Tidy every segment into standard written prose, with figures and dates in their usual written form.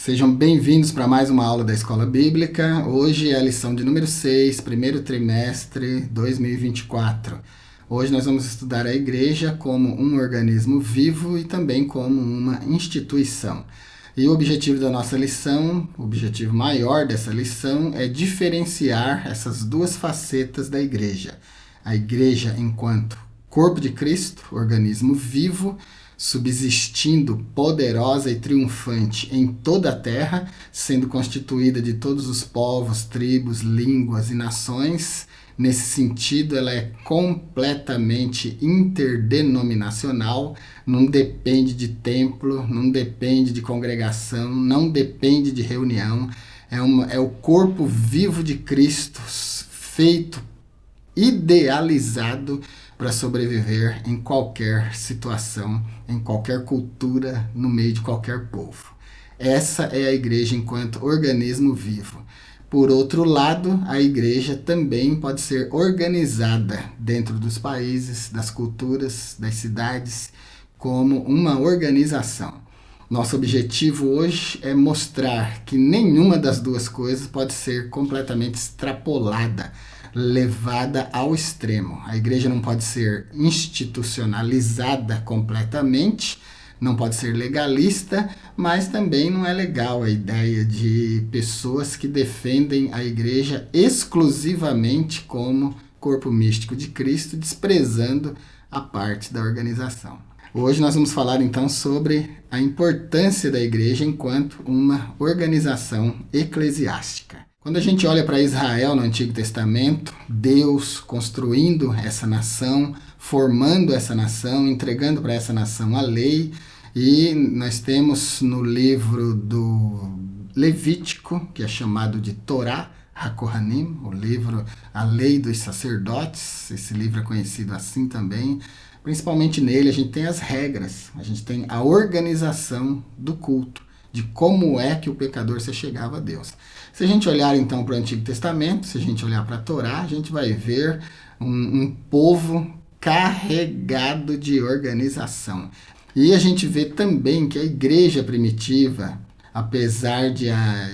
Sejam bem-vindos para mais uma aula da Escola Bíblica. Hoje é a lição de número 6, primeiro trimestre 2024. Hoje nós vamos estudar a igreja como um organismo vivo e também como uma instituição. E o objetivo da nossa lição, o objetivo maior dessa lição é diferenciar essas duas facetas da igreja. A igreja enquanto corpo de Cristo, organismo vivo, subsistindo poderosa e triunfante em toda a terra, sendo constituída de todos os povos, tribos, línguas e nações. Nesse sentido, ela é completamente interdenominacional, não depende de templo, não depende de congregação, não depende de reunião. É o corpo vivo de Cristo, feito, idealizado para sobreviver em qualquer situação, em qualquer cultura, no meio de qualquer povo. Essa é a igreja enquanto organismo vivo. Por outro lado, a igreja também pode ser organizada dentro dos países, das culturas, das cidades, como uma organização. Nosso objetivo hoje é mostrar que nenhuma das duas coisas pode ser completamente extrapolada, levada ao extremo. A igreja não pode ser institucionalizada completamente, não pode ser legalista, mas também não é legal a ideia de pessoas que defendem a igreja exclusivamente como corpo místico de Cristo, desprezando a parte da organização. Hoje nós vamos falar então sobre a importância da igreja enquanto uma organização eclesiástica. Quando a gente olha para Israel no Antigo Testamento, Deus construindo essa nação, formando essa nação, entregando para essa nação a lei, e nós temos no livro do Levítico, que é chamado de Torá, HaKohanim, o livro A Lei dos Sacerdotes, esse livro é conhecido assim também. Principalmente nele a gente tem as regras, a gente tem a organização do culto, de como é que o pecador se chegava a Deus. Se a gente olhar então para o Antigo Testamento, se a gente olhar para a Torá, a gente vai ver um povo carregado de organização. E a gente vê também que a igreja primitiva, apesar de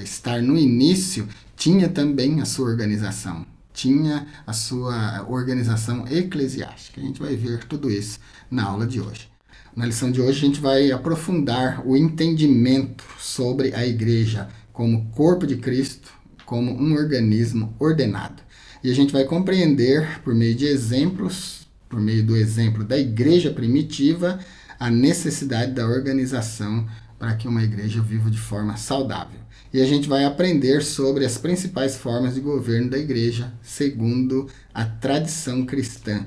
estar no início, tinha também a sua organização. Tinha a sua organização eclesiástica. A gente vai ver tudo isso na aula de hoje. Na lição de hoje a gente vai aprofundar o entendimento sobre a igreja como corpo de Cristo, como um organismo ordenado. E a gente vai compreender por meio de exemplos, por meio do exemplo da igreja primitiva, a necessidade da organização para que uma igreja viva de forma saudável. E a gente vai aprender sobre as principais formas de governo da igreja, segundo a tradição cristã.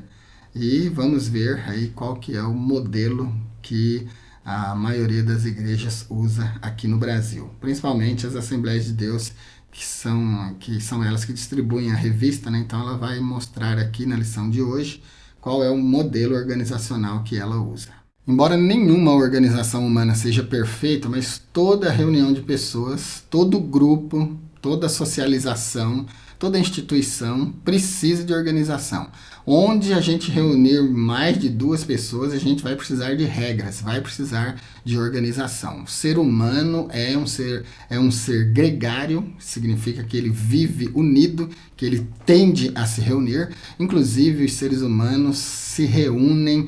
E vamos ver aí qual que é o modelo que a maioria das igrejas usa aqui no Brasil. Principalmente as Assembleias de Deus, que são elas que distribuem a revista, né? Então ela vai mostrar aqui na lição de hoje qual é o modelo organizacional que ela usa. Embora nenhuma organização humana seja perfeita, mas toda reunião de pessoas, todo grupo, toda socialização, toda instituição precisa de organização. Onde a gente reunir mais de duas pessoas, a gente vai precisar de regras, vai precisar de organização. O ser humano é um ser gregário, significa que ele vive unido, que ele tende a se reunir. Inclusive, os seres humanos se reúnem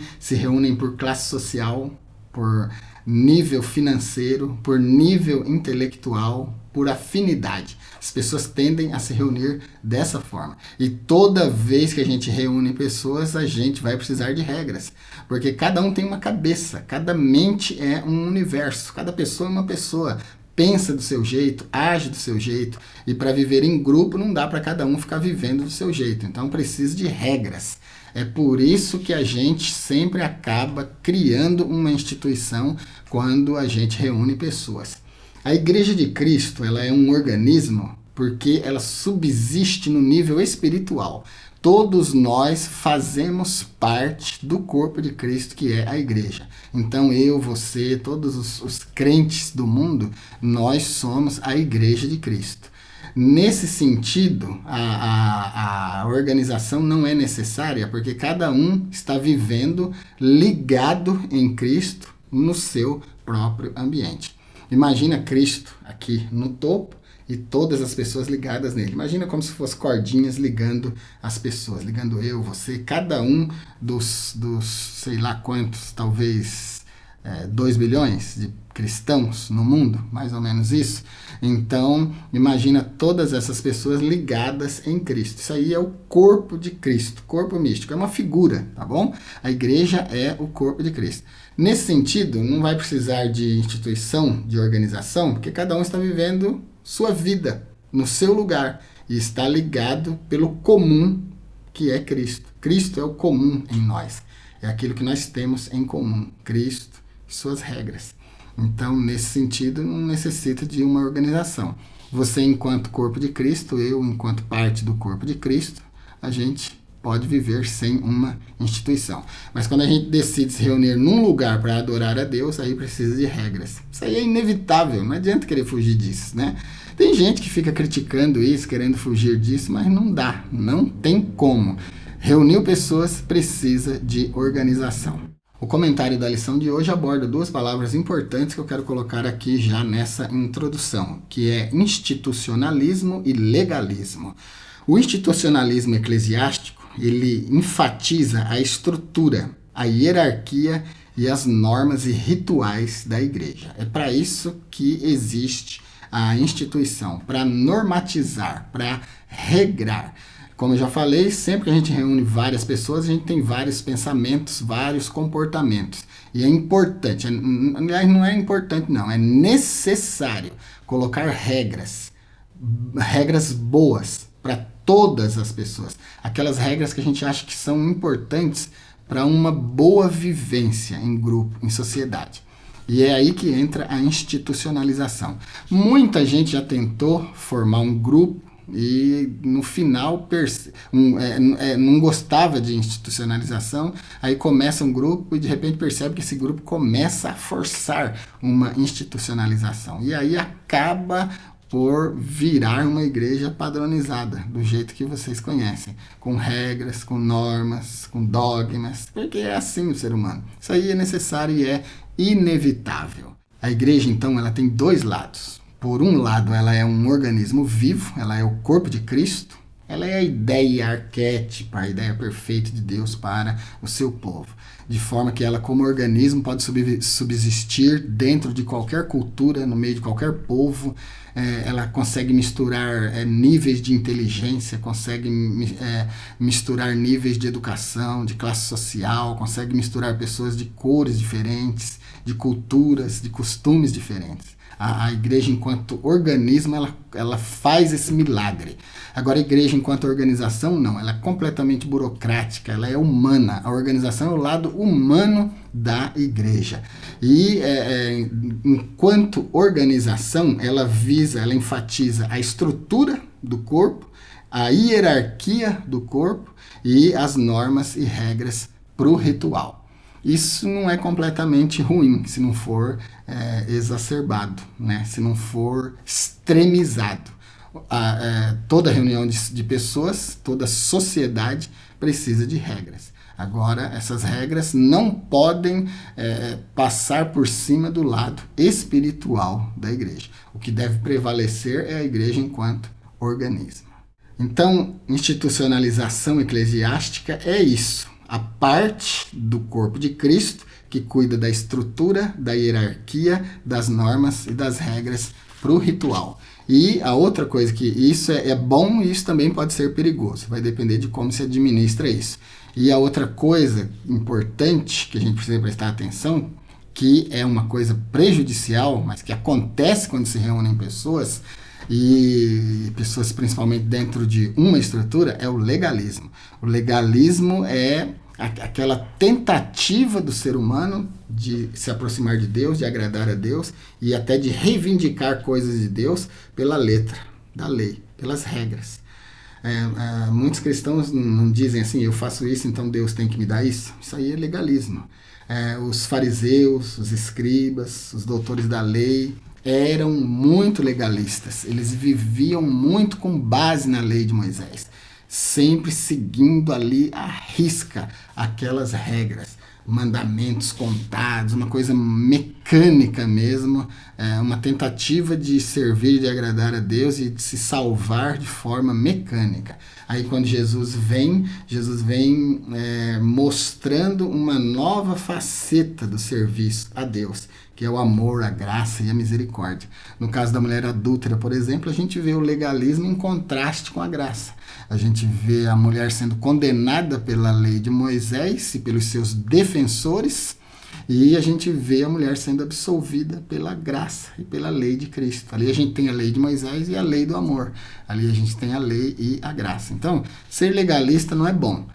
por classe social, por nível financeiro, por nível intelectual, por afinidade. As pessoas tendem a se reunir dessa forma. E toda vez que a gente reúne pessoas, a gente vai precisar de regras. Porque cada um tem uma cabeça, cada mente é um universo, cada pessoa é uma pessoa. Pensa do seu jeito, age do seu jeito. E para viver em grupo não dá para cada um ficar vivendo do seu jeito. Então precisa de regras. É por isso que a gente sempre acaba criando uma instituição quando a gente reúne pessoas. A Igreja de Cristo, ela é um organismo porque ela subsiste no nível espiritual. Todos nós fazemos parte do corpo de Cristo, que é a igreja. Então eu, você, todos os crentes do mundo, nós somos a Igreja de Cristo. Nesse sentido, a organização não é necessária, porque cada um está vivendo ligado em Cristo no seu próprio ambiente. Imagina Cristo aqui aqui no topo e todas as pessoas ligadas nele. Imagina como se fossem cordinhas ligando as pessoas, ligando eu, você, cada um dos sei lá quantos, talvez 2 bilhões de cristãos no mundo, mais ou menos isso. Então, imagina todas essas pessoas ligadas em Cristo. Isso aí é o corpo de Cristo, corpo místico, é uma figura, tá bom? A igreja é o corpo de Cristo. Nesse sentido, não vai precisar de instituição, de organização, porque cada um está vivendo sua vida no seu lugar e está ligado pelo comum que é Cristo. Cristo é o comum em nós, é aquilo que nós temos em comum, Cristo e suas regras. Então, nesse sentido, não necessita de uma organização. Você, enquanto corpo de Cristo, eu, enquanto parte do corpo de Cristo, a gente pode viver sem uma instituição. Mas quando a gente decide se reunir num lugar para adorar a Deus, aí precisa de regras. Isso aí é inevitável, não adianta querer fugir disso, né? Tem gente que fica criticando isso, querendo fugir disso, mas não dá, não tem como. Reunir pessoas precisa de organização. O comentário da lição de hoje aborda 2 palavras importantes que eu quero colocar aqui já nessa introdução, que é institucionalismo e legalismo. O institucionalismo eclesiástico, ele enfatiza a estrutura, a hierarquia e as normas e rituais da igreja. É para isso que existe a instituição, para normatizar, para regrar. Como eu já falei, sempre que a gente reúne várias pessoas, a gente tem vários pensamentos, vários comportamentos. E é importante, aliás, não é importante não, é necessário colocar regras boas para todas as pessoas. Aquelas regras que a gente acha que são importantes para uma boa vivência em grupo, em sociedade. E é aí que entra a institucionalização. Muita gente já tentou formar um grupo e no final não gostava de institucionalização, aí começa um grupo e de repente percebe que esse grupo começa a forçar uma institucionalização. E aí acaba por virar uma igreja padronizada, do jeito que vocês conhecem, com regras, com normas, com dogmas, porque é assim o ser humano. Isso aí é necessário e é inevitável. A igreja, então, ela tem 2 lados. Por um lado, ela é um organismo vivo, ela é o corpo de Cristo, ela é a ideia arquétipa, a ideia perfeita de Deus para o seu povo. De forma que ela, como organismo, pode subsistir dentro de qualquer cultura, no meio de qualquer povo. Ela consegue misturar níveis de inteligência, consegue misturar níveis de educação, de classe social, consegue misturar pessoas de cores diferentes, de culturas, de costumes diferentes. A igreja, enquanto organismo, ela faz esse milagre. Agora, a igreja, enquanto organização, não. Ela é completamente burocrática, ela é humana. A organização é o lado humano da igreja. E, enquanto organização, ela enfatiza a estrutura do corpo, a hierarquia do corpo e as normas e regras para o ritual. Isso não é completamente ruim, se não for exacerbado, né? Se não for extremizado. Toda reunião de pessoas, toda sociedade precisa de regras. Agora, essas regras não podem passar por cima do lado espiritual da igreja. O que deve prevalecer é a igreja enquanto organismo. Então, institucionalização eclesiástica é isso. A parte do corpo de Cristo que cuida da estrutura, da hierarquia, das normas e das regras para o ritual. E a outra coisa que isso é bom e isso também pode ser perigoso. Vai depender de como se administra isso. E a outra coisa importante que a gente precisa prestar atenção, que é uma coisa prejudicial, mas que acontece quando se reúnem pessoas, e pessoas principalmente dentro de uma estrutura, é o legalismo. O legalismo é aquela tentativa do ser humano de se aproximar de Deus, de agradar a Deus e até de reivindicar coisas de Deus pela letra da lei, pelas regras. Muitos cristãos não dizem assim, eu faço isso, então Deus tem que me dar isso. Isso aí é legalismo. Os fariseus, os escribas, os doutores da lei eram muito legalistas. Eles viviam muito com base na lei de Moisés, sempre seguindo ali à risca aquelas regras, mandamentos contados, uma coisa mecânica, mecânica mesmo, uma tentativa de servir e de agradar a Deus e de se salvar de forma mecânica. Aí quando Jesus vem mostrando uma nova faceta do serviço a Deus, que é o amor, a graça e a misericórdia. No caso da mulher adúltera, por exemplo, a gente vê o legalismo em contraste com a graça. A gente vê a mulher sendo condenada pela lei de Moisés e pelos seus defensores, e a gente vê a mulher sendo absolvida pela graça e pela lei de Cristo. Ali a gente tem a lei de Moisés e a lei do amor. Ali a gente tem a lei e a graça. Então, ser legalista não é bom.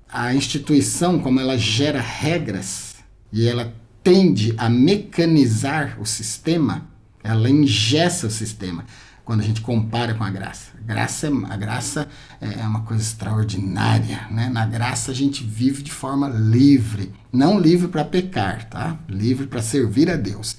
A instituição, como ela gera regras e ela tende a mecanizar o sistema, ela engessa o sistema quando a gente compara com a graça. A graça é uma coisa extraordinária, né? Na graça a gente vive de forma livre, não livre para pecar, tá? Livre para servir a Deus.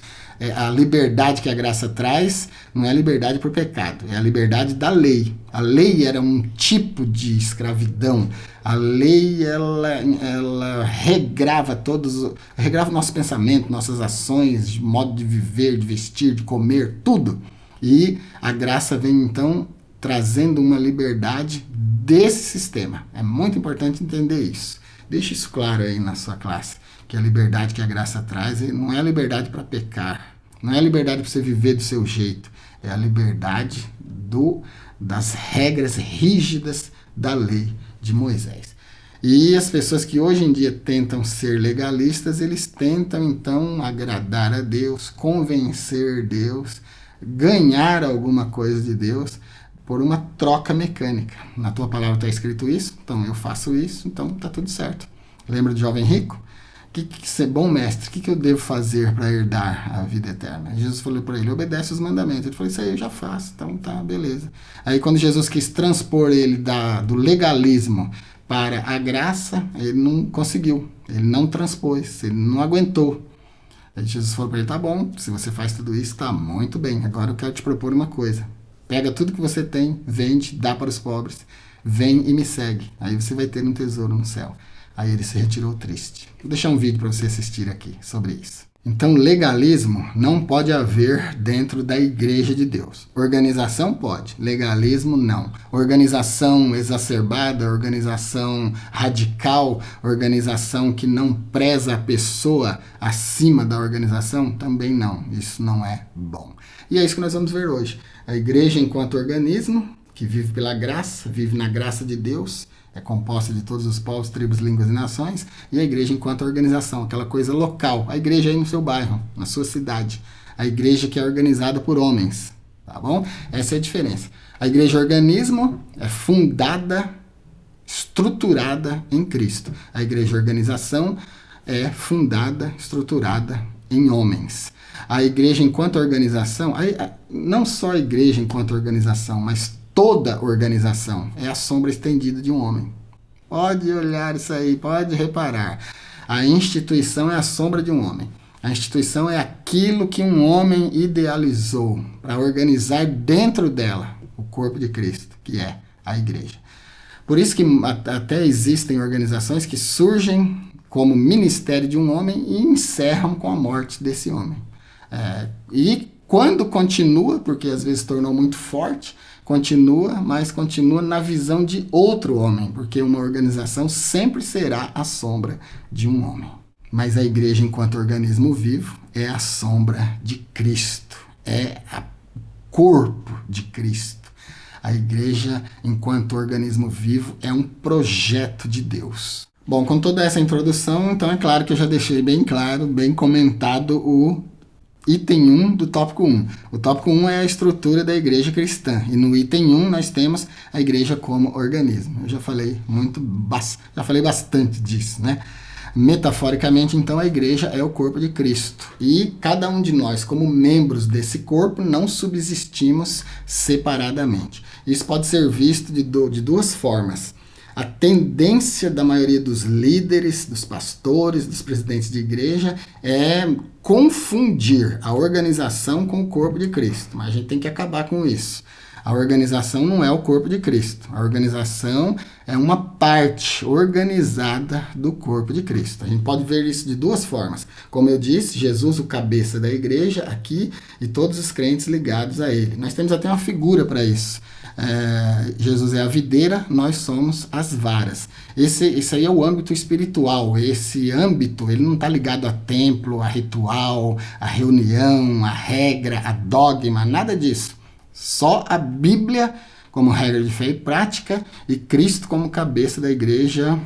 A liberdade que a graça traz não é a liberdade para o pecado, é a liberdade da lei. A lei era um tipo de escravidão. A lei, ela regrava regrava o nosso pensamento, nossas ações, modo de viver, de vestir, de comer, tudo. E a graça vem, então, trazendo uma liberdade desse sistema. É muito importante entender isso. Deixe isso claro aí na sua classe, que a liberdade que a graça traz não é a liberdade para pecar, não é a liberdade para você viver do seu jeito, é a liberdade das regras rígidas da lei de Moisés. E as pessoas que hoje em dia tentam ser legalistas, eles tentam, então, agradar a Deus, convencer Deus, ganhar alguma coisa de Deus por uma troca mecânica. Na tua palavra está escrito isso, então eu faço isso, então está tudo certo. Lembra do jovem rico? Bom mestre, o que eu devo fazer para herdar a vida eterna? Jesus falou para ele, obedece os mandamentos. Ele falou, isso aí eu já faço, então tá, beleza. Aí quando Jesus quis transpor ele do legalismo para a graça, ele não conseguiu, ele não transpôs, ele não aguentou. Aí Jesus falou para ele, tá bom, se você faz tudo isso, tá muito bem, agora eu quero te propor uma coisa. Pega tudo que você tem, vende, dá para os pobres, vem e me segue. Aí você vai ter um tesouro no céu. Aí ele se retirou triste. Vou deixar um vídeo para você assistir aqui sobre isso. Então, legalismo não pode haver dentro da igreja de Deus. Organização pode, legalismo não. Organização exacerbada, organização radical, organização que não preza a pessoa acima da organização, também não. Isso não é bom. E é isso que nós vamos ver hoje. A igreja enquanto organismo, que vive pela graça, vive na graça de Deus, é composta de todos os povos, tribos, línguas e nações, e a igreja enquanto organização, aquela coisa local, a igreja aí no seu bairro, na sua cidade, a igreja que é organizada por homens, tá bom? Essa é a diferença. A igreja organismo é fundada, estruturada em Cristo. A igreja organização é fundada, estruturada em homens. A igreja enquanto organização, não só a igreja enquanto organização, mas toda organização é a sombra estendida de um homem. Pode olhar isso aí, pode reparar. A instituição é a sombra de um homem. A instituição é aquilo que um homem idealizou para organizar dentro dela o corpo de Cristo, que é a igreja. Por isso que até existem organizações que surgem como ministério de um homem e encerram com a morte desse homem. E quando continua, porque às vezes tornou muito forte, mas continua na visão de outro homem, porque uma organização sempre será a sombra de um homem. Mas a igreja, enquanto organismo vivo, é a sombra de Cristo, é o corpo de Cristo. A igreja, enquanto organismo vivo, é um projeto de Deus. Bom, com toda essa introdução, então é claro que eu já deixei bem claro, bem comentado o item 1 do tópico 1. O tópico 1 é a estrutura da igreja cristã. E no item 1 nós temos a igreja como organismo. Eu já falei bastante disso, né? Metaforicamente, então, a igreja é o corpo de Cristo. E cada um de nós, como membros desse corpo, não subsistimos separadamente. Isso pode ser visto de duas formas. A tendência da maioria dos líderes, dos pastores, dos presidentes de igreja é confundir a organização com o corpo de Cristo. Mas a gente tem que acabar com isso. A organização não é o corpo de Cristo. A organização é uma parte organizada do corpo de Cristo. A gente pode ver isso de duas formas. Como eu disse, Jesus, o cabeça da igreja, aqui, e todos os crentes ligados a ele. Nós temos até uma figura para isso. Jesus é a videira, nós somos as varas. Esse aí é o âmbito espiritual. Esse âmbito, ele não está ligado a templo, a ritual, a reunião, a regra, a dogma, nada disso. Só a Bíblia como regra de fé e prática e Cristo como cabeça da igreja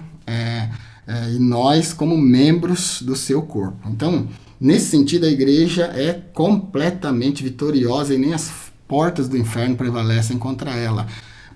e nós como membros do seu corpo. Então, nesse sentido, a igreja é completamente vitoriosa e nem as portas do inferno prevalecem contra ela,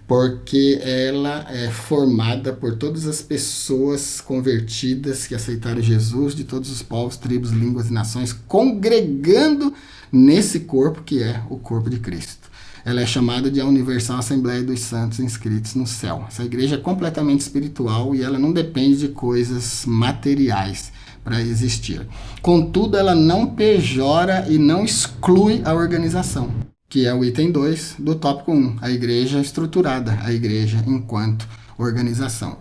porque ela é formada por todas as pessoas convertidas que aceitaram Jesus de todos os povos, tribos, línguas e nações, congregando nesse corpo que é o corpo de Cristo. Ela é chamada de a Universal Assembleia dos Santos inscritos no céu. Essa igreja é completamente espiritual e ela não depende de coisas materiais para existir. Contudo, ela não pejora e não exclui a organização, que é o item 2 do tópico 1, a igreja estruturada, a igreja enquanto organização.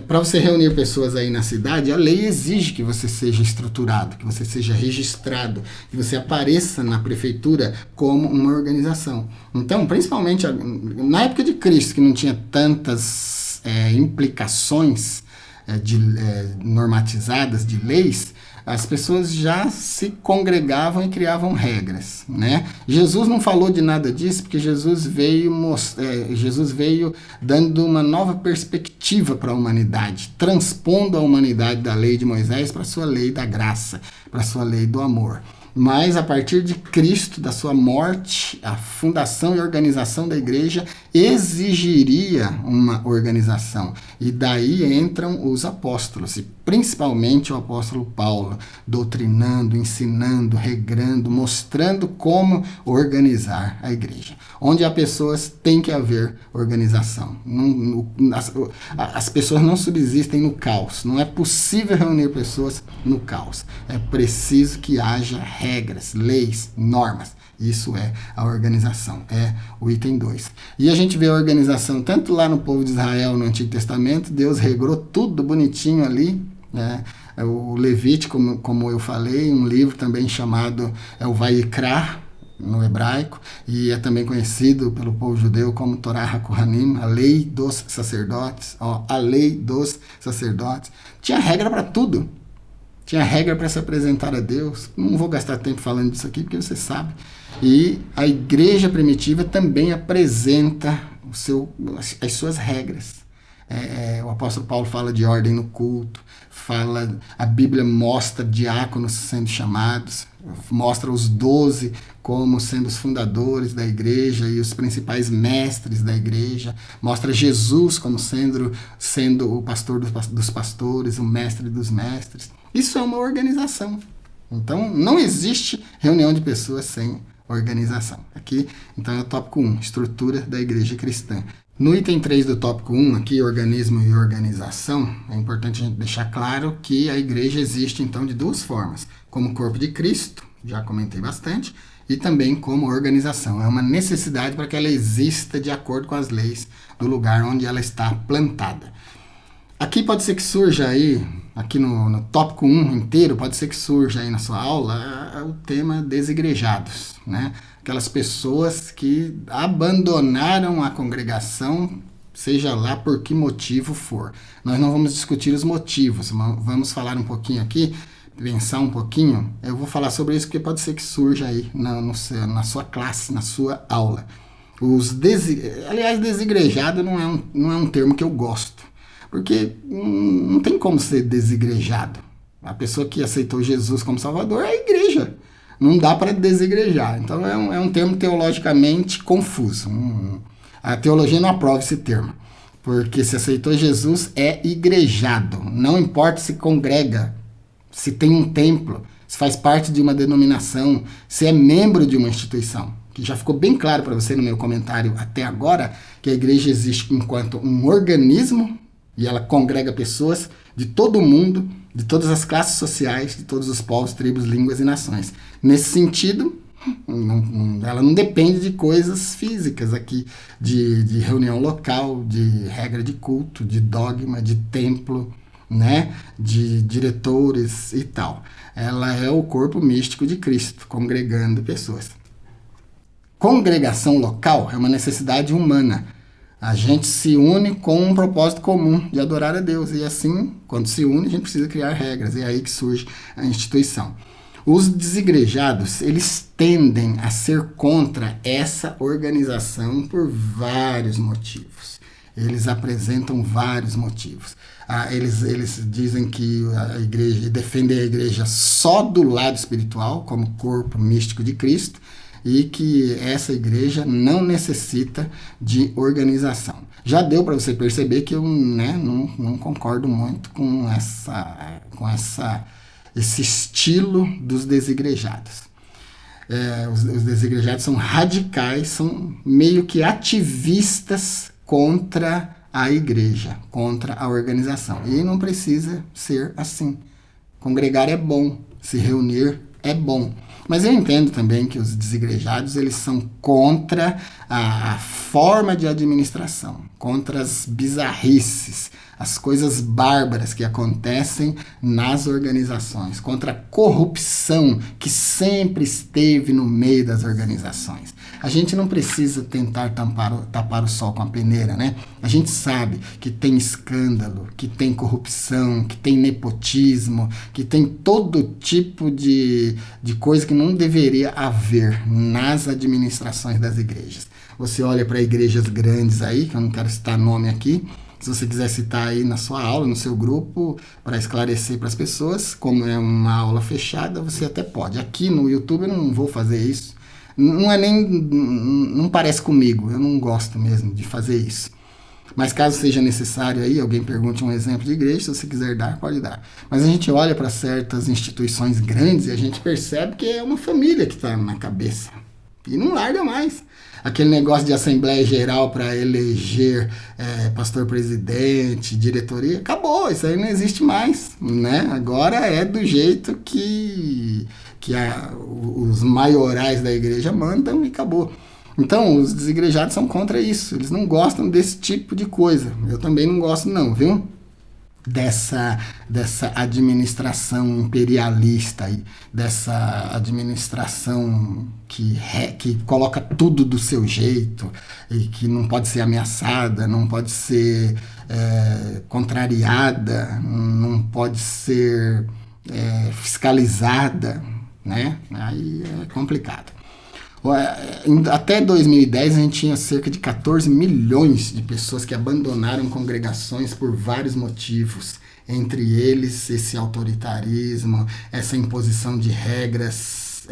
Para você reunir pessoas aí na cidade, a lei exige que você seja estruturado, que você seja registrado, que você apareça na prefeitura como uma organização. Então, principalmente na época de Cristo, que não tinha tantas implicações normatizadas de leis, as pessoas já se congregavam e criavam regras, né? Jesus não falou de nada disso, porque Jesus veio dando uma nova perspectiva para a humanidade, transpondo a humanidade da lei de Moisés para a sua lei da graça, para a sua lei do amor. Mas a partir de Cristo, da sua morte, a fundação e organização da igreja exigiria uma organização. E daí entram os apóstolos, e principalmente o apóstolo Paulo, doutrinando, ensinando, regrando, mostrando como organizar a igreja. Onde há pessoas, tem que haver organização. As pessoas não subsistem no caos. Não é possível reunir pessoas no caos. É preciso que haja regras, leis, normas. Isso é a organização, é o item 2. E a gente vê a organização tanto lá no povo de Israel, no Antigo Testamento, Deus regrou tudo bonitinho ali, né? O Levítico, como eu falei, um livro também chamado o Vaikra, no hebraico, e é também conhecido pelo povo judeu como Torá HaKohanim, a lei dos sacerdotes, a lei dos sacerdotes. Tinha regra para tudo. Tinha regra para se apresentar a Deus. Não vou gastar tempo falando disso aqui, porque você sabe. E a igreja primitiva também apresenta as suas regras. O apóstolo Paulo fala de ordem no culto, a Bíblia mostra diáconos sendo chamados, mostra os 12 como sendo os fundadores da igreja e os principais mestres da igreja, mostra Jesus como sendo o pastor dos pastores, o mestre dos mestres. Isso é uma organização. Então, não existe reunião de pessoas sem organização. Aqui, então, é o tópico 1, estrutura da igreja cristã. No item 3 do tópico 1, aqui, organismo e organização, é importante a gente deixar claro que a igreja existe, então, de duas formas. Como corpo de Cristo, já comentei bastante, e também como organização. É uma necessidade para que ela exista de acordo com as leis do lugar onde ela está plantada. Aqui pode ser que surja aí, aqui no tópico 1 inteiro, pode ser que surja aí na sua aula o tema desigrejados, né? Aquelas pessoas que abandonaram a congregação, seja lá por que motivo for. Nós não vamos discutir os motivos, vamos falar um pouquinho aqui, pensar um pouquinho. Eu vou falar sobre isso porque pode ser que surja aí na sua classe, na sua aula. Aliás, desigrejado não é um termo que eu gosto, porque não tem como ser desigrejado. A pessoa que aceitou Jesus como Salvador é a igreja. Não dá para desigrejar. Então é um termo teologicamente confuso. A teologia não aprova esse termo. Porque se aceitou Jesus é igrejado. Não importa se congrega, se tem um templo, se faz parte de uma denominação, se é membro de uma instituição. Que já ficou bem claro para você no meu comentário até agora que a igreja existe enquanto um organismo E ela congrega pessoas de todo o mundo, de todas as classes sociais, de todos os povos, tribos, línguas e nações. Nesse sentido, ela não depende de coisas físicas aqui, de reunião local, de regra de culto, de dogma, de templo, né, de diretores e tal. Ela é o corpo místico de Cristo, congregando pessoas. Congregação local é uma necessidade humana. A gente se une com um propósito comum de adorar a Deus. E assim, quando se une, a gente precisa criar regras. E é aí que surge a instituição. Os desigrejados, eles tendem a ser contra essa organização por vários motivos. Eles apresentam vários motivos. Eles dizem que a igreja, defendem a igreja só do lado espiritual, como corpo místico de Cristo, e que essa igreja não necessita de organização. Já deu para você perceber que eu, né, não concordo muito com esse estilo dos desigrejados. Os desigrejados são radicais, são meio que ativistas contra a igreja, contra a organização. E não precisa ser assim. Congregar é bom, se reunir é bom. Mas eu entendo também que os desigrejados, eles são contra a forma de administração, contra as bizarrices, as coisas bárbaras que acontecem nas organizações, contra a corrupção que sempre esteve no meio das organizações. A gente não precisa tentar tapar o sol com a peneira, né? A gente sabe que tem escândalo, que tem corrupção, que tem nepotismo, que tem todo tipo de coisa que não deveria haver nas administrações das igrejas. Você olha para igrejas grandes aí, que eu não quero citar nome aqui, se você quiser citar aí na sua aula, no seu grupo, para esclarecer para as pessoas, como é uma aula fechada, você até pode. Aqui no YouTube eu não vou fazer isso. Não parece comigo, eu não gosto mesmo de fazer isso. Mas caso seja necessário aí, alguém pergunte um exemplo de igreja, se você quiser dar, pode dar. Mas a gente olha para certas instituições grandes e a gente percebe que é uma família que está na cabeça. E não larga mais. Aquele negócio de Assembleia Geral para eleger pastor-presidente, diretoria, acabou, isso aí não existe mais, né? Agora é do jeito que os maiorais da igreja mandam e acabou. Então, os desigrejados são contra isso, eles não gostam desse tipo de coisa. Eu também não gosto não, viu? Dessa administração imperialista aí, dessa administração que coloca tudo do seu jeito e que não pode ser ameaçada, não pode ser contrariada, não pode ser fiscalizada, né? Aí é complicado. Até 2010 a gente tinha cerca de 14 milhões de pessoas que abandonaram congregações por vários motivos, entre eles esse autoritarismo, essa imposição de regras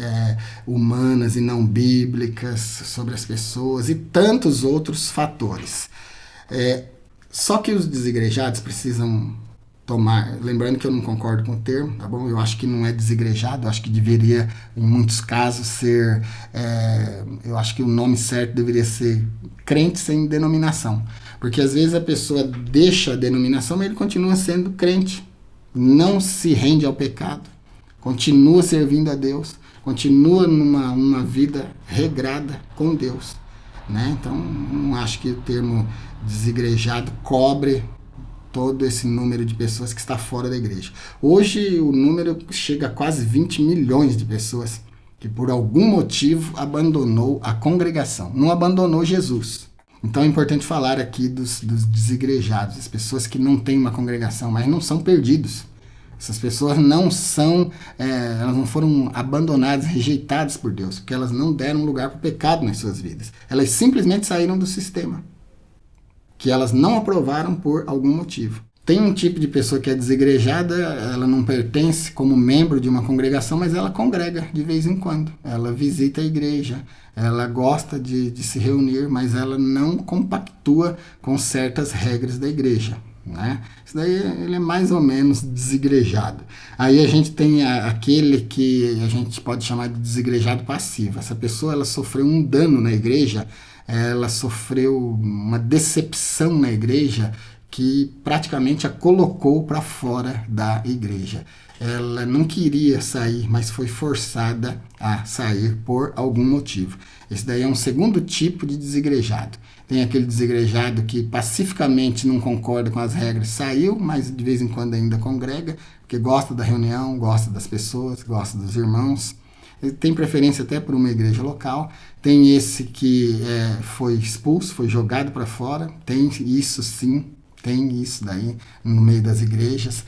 humanas e não bíblicas sobre as pessoas e tantos outros fatores. Só que os desigrejados precisam tomar, lembrando que eu não concordo com o termo, tá bom? Eu acho que não é desigrejado, eu acho que deveria, em muitos casos, ser, eu acho que o nome certo deveria ser crente sem denominação, porque às vezes a pessoa deixa a denominação, mas ele continua sendo crente, não se rende ao pecado, continua servindo a Deus, continua numa vida regrada com Deus, né? Então, não acho que o termo desigrejado cobre todo esse número de pessoas que está fora da igreja. Hoje o número chega a quase 20 milhões de pessoas que por algum motivo abandonou a congregação, não abandonou Jesus. Então é importante falar aqui dos desigrejados, as pessoas que não têm uma congregação, mas não são perdidos. Essas pessoas não são, elas não foram abandonadas, rejeitadas por Deus, porque elas não deram lugar para o pecado nas suas vidas. Elas simplesmente saíram do sistema, que elas não aprovaram por algum motivo. Tem um tipo de pessoa que é desigrejada, ela não pertence como membro de uma congregação, mas ela congrega de vez em quando. Ela visita a igreja, ela gosta de se reunir, mas ela não compactua com certas regras da igreja, né? Isso daí ele é mais ou menos desigrejado. Aí a gente tem aquele que a gente pode chamar de desigrejado passivo. Essa pessoa ela sofreu um dano na igreja, ela sofreu uma decepção na igreja que praticamente a colocou para fora da igreja. Ela não queria sair, mas foi forçada a sair por algum motivo. Esse daí é um segundo tipo de desigrejado. Tem aquele desigrejado que pacificamente não concorda com as regras, saiu, mas de vez em quando ainda congrega, porque gosta da reunião, gosta das pessoas, gosta dos irmãos. Ele tem preferência até por uma igreja local. Tem esse que foi expulso, foi jogado para fora. Tem isso sim, tem isso daí no meio das igrejas.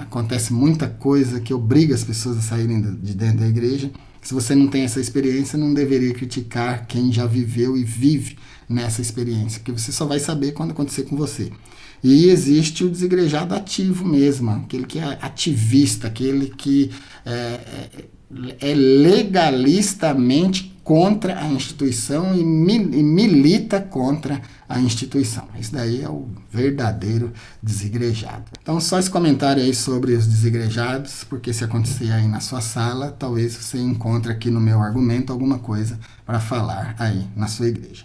Acontece muita coisa que obriga as pessoas a saírem de dentro da igreja. Se você não tem essa experiência, não deveria criticar quem já viveu e vive nessa experiência, porque você só vai saber quando acontecer com você. E existe o desigrejado ativo mesmo, aquele que é ativista, aquele que é legalistamente contra a instituição e milita contra a instituição. Isso daí é o verdadeiro desigrejado. Então, só esse comentário aí sobre os desigrejados, porque se acontecer aí na sua sala, talvez você encontre aqui no meu argumento alguma coisa para falar aí na sua igreja.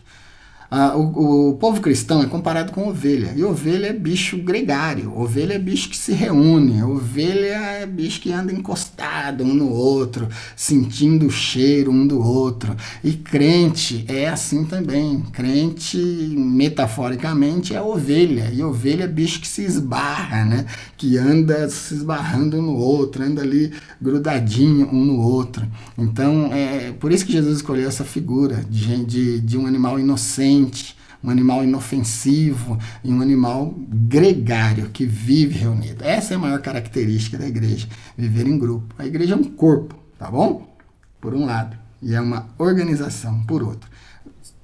O povo cristão é comparado com ovelha, e ovelha é bicho gregário, ovelha é bicho que se reúne, ovelha é bicho que anda encostado um no outro, sentindo o cheiro um do outro, e crente é assim também, crente metaforicamente é ovelha, e ovelha é bicho que se esbarra, né? Que anda se esbarrando um no outro, anda ali grudadinho um no outro. Então, é por isso que Jesus escolheu essa figura de um animal inocente, um animal inofensivo e um animal gregário que vive reunido. Essa é a maior característica da igreja, viver em grupo. A igreja é um corpo, tá bom? Por um lado, e é uma organização por outro.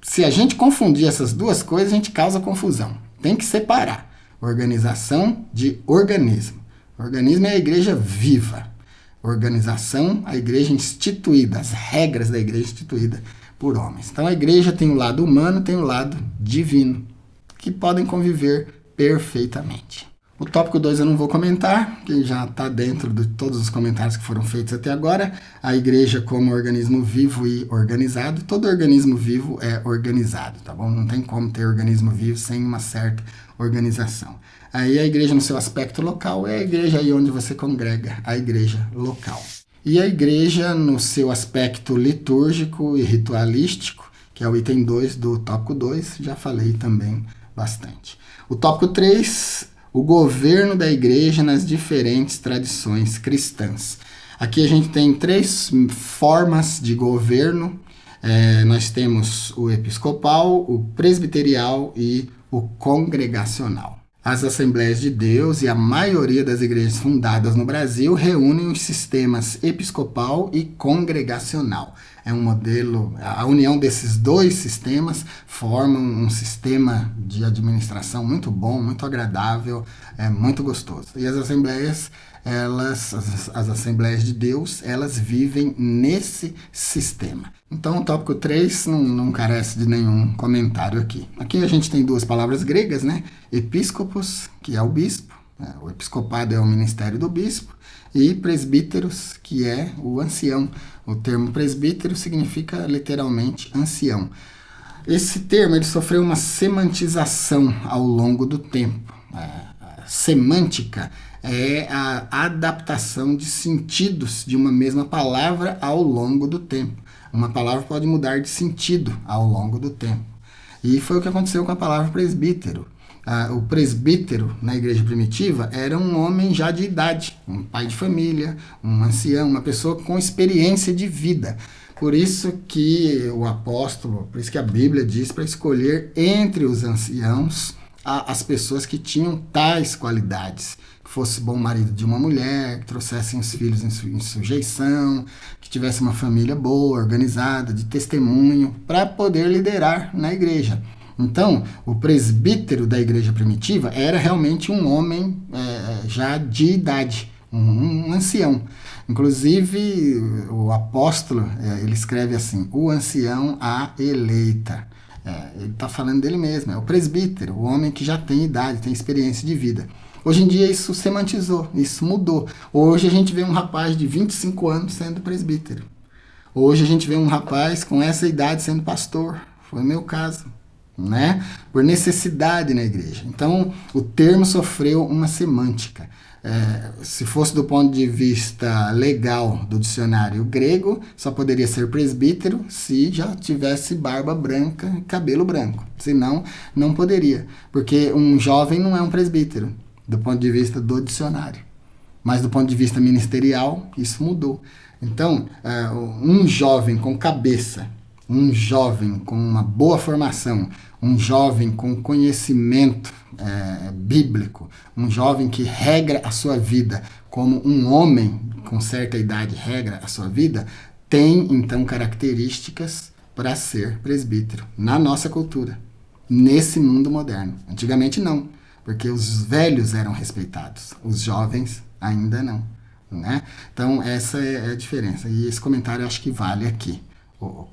Se a gente confundir essas duas coisas, a gente causa confusão. Tem que separar organização de organismo. Organismo é a igreja viva. Organização, a igreja instituída, as regras da igreja instituída por homens. Então a igreja tem o lado humano, tem o lado divino, que podem conviver perfeitamente. O tópico 2 eu não vou comentar, que já está dentro de todos os comentários que foram feitos até agora. A igreja como organismo vivo e organizado. Todo organismo vivo é organizado, tá bom? Não tem como ter organismo vivo sem uma certa organização. Aí a igreja no seu aspecto local é a igreja aí onde você congrega, a igreja local. E a igreja no seu aspecto litúrgico e ritualístico, que é o item 2 do tópico 2, já falei também bastante. O tópico 3, o governo da igreja nas diferentes tradições cristãs. Aqui a gente tem 3 formas de governo. Nós temos o episcopal, o presbiterial e o congregacional. As Assembleias de Deus e a maioria das igrejas fundadas no Brasil reúnem os sistemas episcopal e congregacional. É um modelo, a união desses 2 sistemas forma um sistema de administração muito bom, muito agradável, muito gostoso. E as assembleias, as Assembleias de Deus, elas vivem nesse sistema. Então o tópico 3 não carece de nenhum comentário aqui. Aqui a gente tem 2 palavras gregas, né? Episcopos, que é o bispo, o episcopado é o ministério do bispo, e presbíteros, que é o ancião. O termo presbítero significa literalmente ancião. Esse termo ele sofreu uma semantização ao longo do tempo. A semântica é a adaptação de sentidos de uma mesma palavra ao longo do tempo. Uma palavra pode mudar de sentido ao longo do tempo. E foi o que aconteceu com a palavra presbítero. O presbítero, na igreja primitiva, era um homem já de idade, um pai de família, um ancião, uma pessoa com experiência de vida. Por isso que o apóstolo, por isso que a Bíblia diz para escolher entre os anciãos as pessoas que tinham tais qualidades, que fosse bom marido de uma mulher, que trouxessem os filhos em sujeição, que tivesse uma família boa, organizada, de testemunho, para poder liderar na igreja. Então, o presbítero da igreja primitiva era realmente um homem já de idade, um ancião. Inclusive, o apóstolo, ele escreve assim, o ancião a eleita. Ele está falando dele mesmo, é o presbítero, o homem que já tem idade, tem experiência de vida. Hoje em dia isso semantizou, isso mudou. Hoje a gente vê um rapaz de 25 anos sendo presbítero. Hoje a gente vê um rapaz com essa idade sendo pastor. Foi o meu caso. né? Por necessidade na igreja. Então, o termo sofreu uma semântica. Se fosse do ponto de vista legal do dicionário grego, só poderia ser presbítero se já tivesse barba branca e cabelo branco. Senão, não poderia. Porque um jovem não é um presbítero, do ponto de vista do dicionário. Mas do ponto de vista ministerial, isso mudou. Então, um jovem com cabeça, um jovem com uma boa formação, um jovem com conhecimento bíblico, um jovem que regra a sua vida como um homem com certa idade regra a sua vida, tem então características para ser presbítero na nossa cultura, nesse mundo moderno. Antigamente não, porque os velhos eram respeitados, os jovens ainda não, né? Então essa é a diferença, e esse comentário eu acho que vale aqui.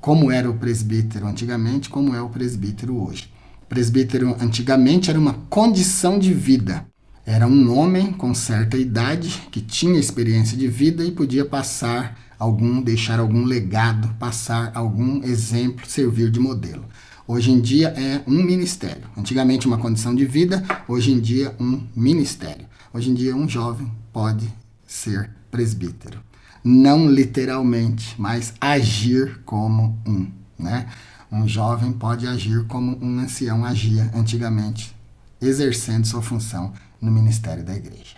Como era o presbítero antigamente, como é o presbítero hoje. O presbítero antigamente era uma condição de vida. Era um homem com certa idade que tinha experiência de vida e podia deixar algum legado, passar algum exemplo, servir de modelo. Hoje em dia é um ministério. Antigamente uma condição de vida, hoje em dia um ministério. Hoje em dia um jovem pode ser presbítero. Não literalmente, mas agir como um, né? Um jovem pode agir como um ancião agia antigamente, exercendo sua função no ministério da igreja.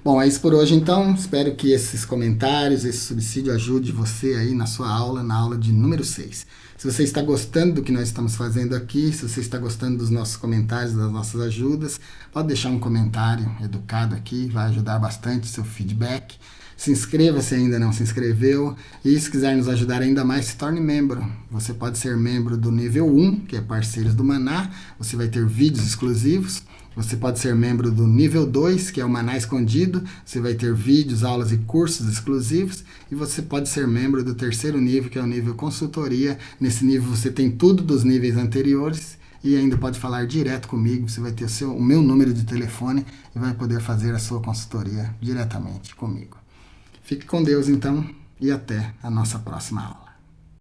Bom, é isso por hoje então. Espero que esses comentários, esse subsídio ajude você aí na sua aula, na aula de número 6. Se você está gostando do que nós estamos fazendo aqui, se você está gostando dos nossos comentários, das nossas ajudas, pode deixar um comentário educado aqui, vai ajudar bastante o seu feedback. Se inscreva se ainda não se inscreveu, e se quiser nos ajudar ainda mais, se torne membro. Você pode ser membro do nível 1, que é Parceiros do Maná, você vai ter vídeos exclusivos. Você pode ser membro do nível 2, que é o Maná Escondido, você vai ter vídeos, aulas e cursos exclusivos. E você pode ser membro do terceiro nível, que é o nível Consultoria. Nesse nível você tem tudo dos níveis anteriores e ainda pode falar direto comigo. Você vai ter o meu número de telefone e vai poder fazer a sua consultoria diretamente comigo. Fique com Deus, então, e até a nossa próxima aula.